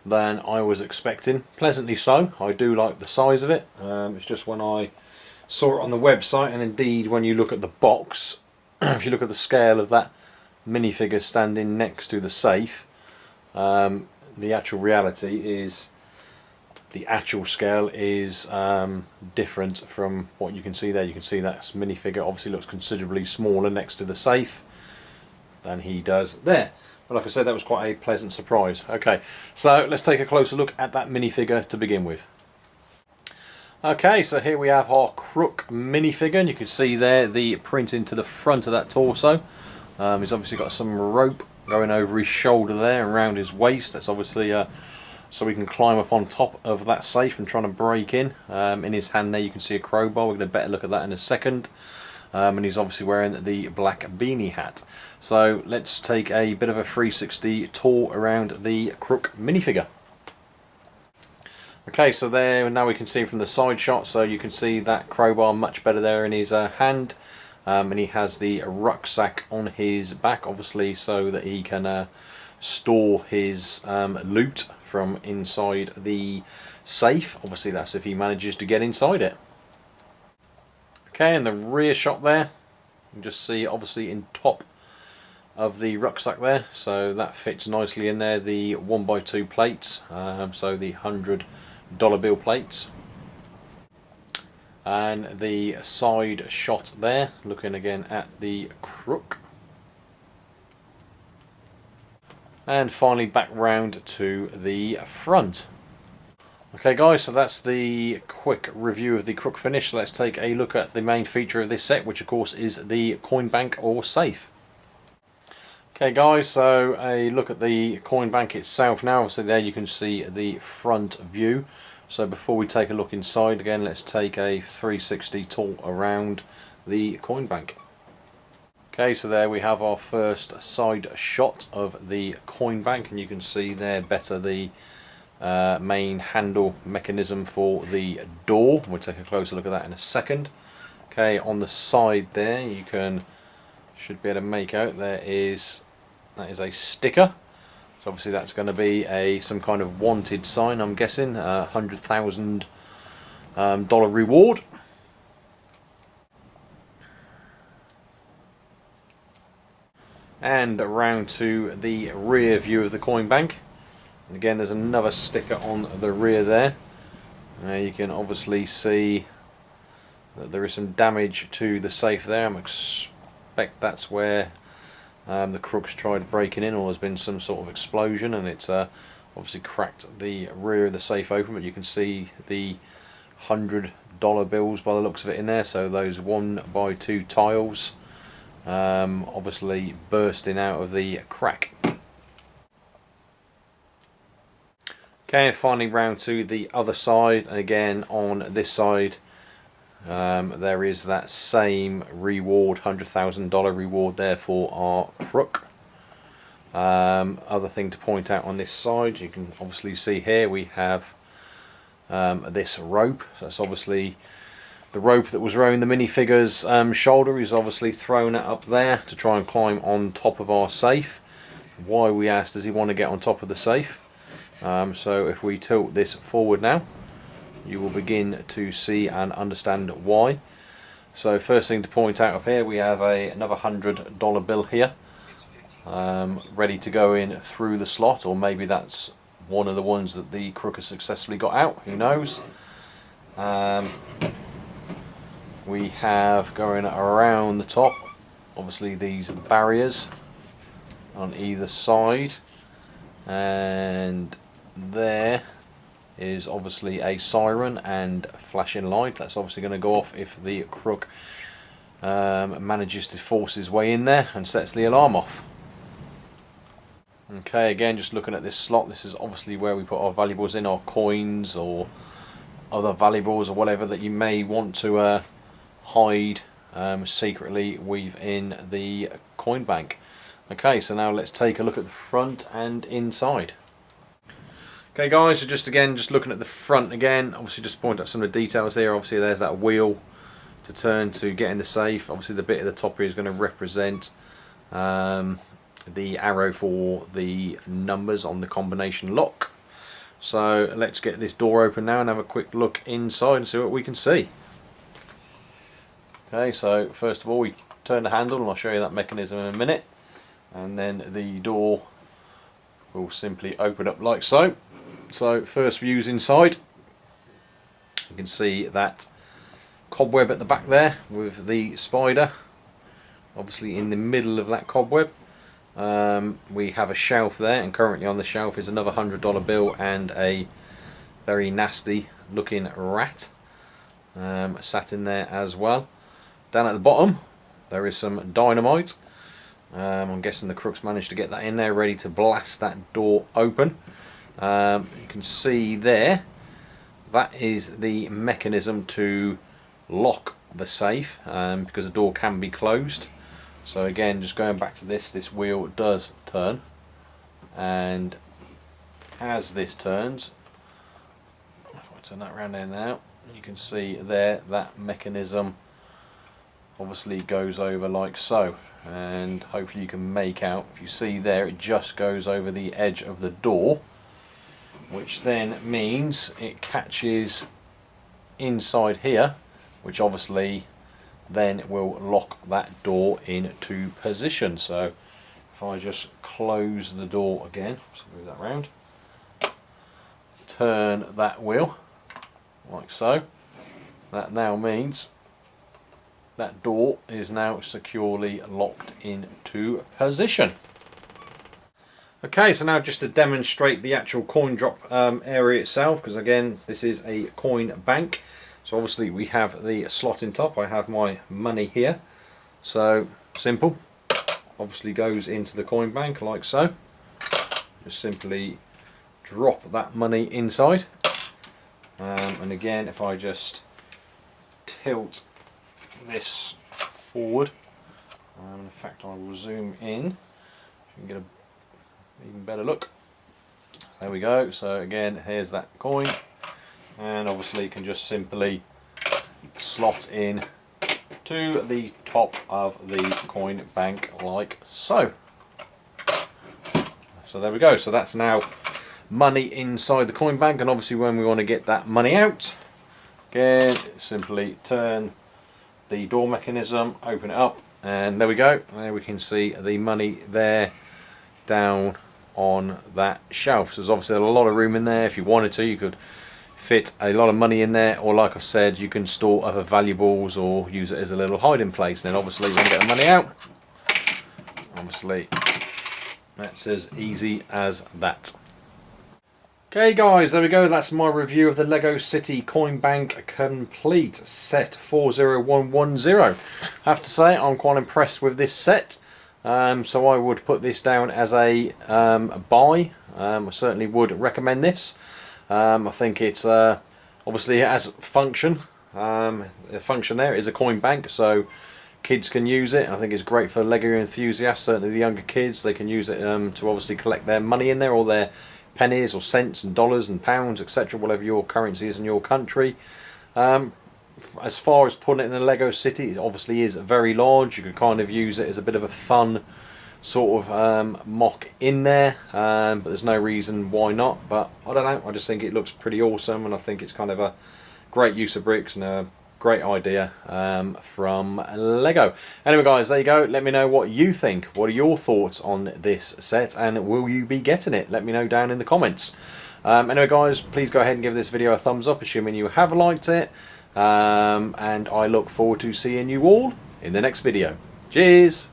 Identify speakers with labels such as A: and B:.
A: than I was expecting. Pleasantly so. I do like the size of it. It's just when I saw it on the website, and indeed when you look at the box, if you look at the scale of that minifigure standing next to the safe, the actual reality is the actual scale is different from what you can see there. You can see that minifigure obviously looks considerably smaller next to the safe than he does there. But like I said, that was quite a pleasant surprise. Okay, so let's take a closer look at that minifigure to begin with. Okay, so here we have our Crook minifigure, and you can see there the print into the front of that torso. He's obviously got some rope going over his shoulder there and around his waist. That's obviously so we can climb up on top of that safe and trying to break in. In his hand there you can see a crowbar. We're going to better look at that in a second. And he's obviously wearing the black beanie hat. So let's take a bit of a 360 tour around the Crook minifigure. Okay, so there now we can see from the side shot, so you can see that crowbar much better there in his hand. And he has the rucksack on his back, obviously, so that he can store his loot from inside the safe. Obviously that's if he manages to get inside it. Okay, and the rear shot there, you can just see obviously in top of the rucksack there, so that fits nicely in there, the 1x2 plates, so the $100 bill plates. And the side shot there, looking again at the Crook. And finally back round to the front. Okay guys, so that's the quick review of the Crook finish. So let's take a look at the main feature of this set, which of course is the coin bank or safe. Okay guys, so a look at the coin bank itself now. So there you can see the front view. So before we take a look inside again, let's take a 360 tour around the coin bank. Okay, so there we have our first side shot of the coin bank, and you can see there better the main handle mechanism for the door. We'll take a closer look at that in a second. Okay, on the side there you should be able to make out that is a sticker. So obviously that's going to be some kind of wanted sign, I'm guessing, $100,000 reward. And around to the rear view of the coin bank. And again, there's another sticker on the rear there. You can obviously see that there is some damage to the safe there. I expect that's where the crooks tried breaking in, or there's been some sort of explosion, and it's obviously cracked the rear of the safe open. But you can see the $100 bills by the looks of it in there. So those 1x2 tiles obviously bursting out of the crack. Okay, and finally round to the other side, and again on this side there is that same reward, $100,000 reward there for our Crook. Other thing to point out on this side, you can obviously see here we have this rope. So that's obviously the rope that was around the minifigure's shoulder. He's obviously thrown it up there to try and climb on top of our safe. Why, we asked, does he want to get on top of the safe? So if we tilt this forward now, you will begin to see and understand why. So first thing to point out up here, we have another $100 bill here, ready to go in through the slot, or maybe that's one of the ones that the Crook has successfully got out, who knows. We have going around the top, obviously these barriers on either side, and there is obviously a siren and flashing light. That's obviously going to go off if the Crook manages to force his way in there and sets the alarm off. Okay, again just looking at this slot, this is obviously where we put our valuables in, our coins or other valuables or whatever that you may want to hide secretly within the coin bank. Okay, so now let's take a look at the front and inside. Okay guys, so just looking at the front again, obviously just to point out some of the details here. Obviously there's that wheel to turn to get in the safe. Obviously the bit at the top here is going to represent the arrow for the numbers on the combination lock. So let's get this door open now and have a quick look inside and see what we can see. Okay, so first of all we turn the handle, and I'll show you that mechanism in a minute, and then the door will simply open up like so. So first views inside, you can see that cobweb at the back there with the spider obviously in the middle of that cobweb. We have a shelf there, and currently on the shelf is another $100 bill and a very nasty looking rat sat in there as well. Down at the bottom there is some dynamite. I'm guessing the crooks managed to get that in there ready to blast that door open. You can see there, that is the mechanism to lock the safe, because the door can be closed. So again, just going back to this wheel does turn, and as this turns, if I turn that around there now, you can see there that mechanism obviously goes over like so, and hopefully you can make out, if you see there, it just goes over the edge of the door, which then means it catches inside here, which obviously then will lock that door into position. So if I just close the door again, so move that round, turn that wheel like so, that now means that door is now securely locked into position. Okay, so now just to demonstrate the actual coin drop area itself, because again this is a coin bank. So obviously we have the slot in top, I have my money here. So simple, obviously goes into the coin bank like so. Just simply drop that money inside. And again, if I just tilt this forward, in fact I will zoom in, you can get an even better look. There we go. So again, here's that coin, and obviously you can just simply slot in to the top of the coin bank like so. So there we go. So that's now money inside the coin bank, and obviously when we want to get that money out, again simply turn the door mechanism, open it up, and there we go. There we can see the money there down on that shelf. So there's obviously a lot of room in there. If you wanted to, you could fit a lot of money in there, or like I said, you can store other valuables or use it as a little hiding place. And then obviously when you get the money out, obviously that's as easy as that. Okay guys, there we go, that's my review of the Lego City Coin Bank Complete Set 40110. I have to say I'm quite impressed with this set, so I would put this down as a buy. I certainly would recommend this. I think it's obviously it has function. The function there is a coin bank, so kids can use it. I think it's great for Lego enthusiasts, certainly the younger kids. They can use it to obviously collect their money in there, or their pennies or cents and dollars and pounds, etc., whatever your currency is in your country. As far as putting it in a Lego city, it obviously is very large. You could kind of use it as a bit of a fun sort of mock in there, but there's no reason why not. But I don't know, I just think it looks pretty awesome, and I think it's kind of a great use of bricks and a great idea from Lego. Anyway guys, there you go. Let me know what you think. What are your thoughts on this set, and will you be getting it? Let me know down in the comments. Anyway guys, please go ahead and give this video a thumbs up, assuming you have liked it, and I look forward to seeing you all in the next video. Cheers!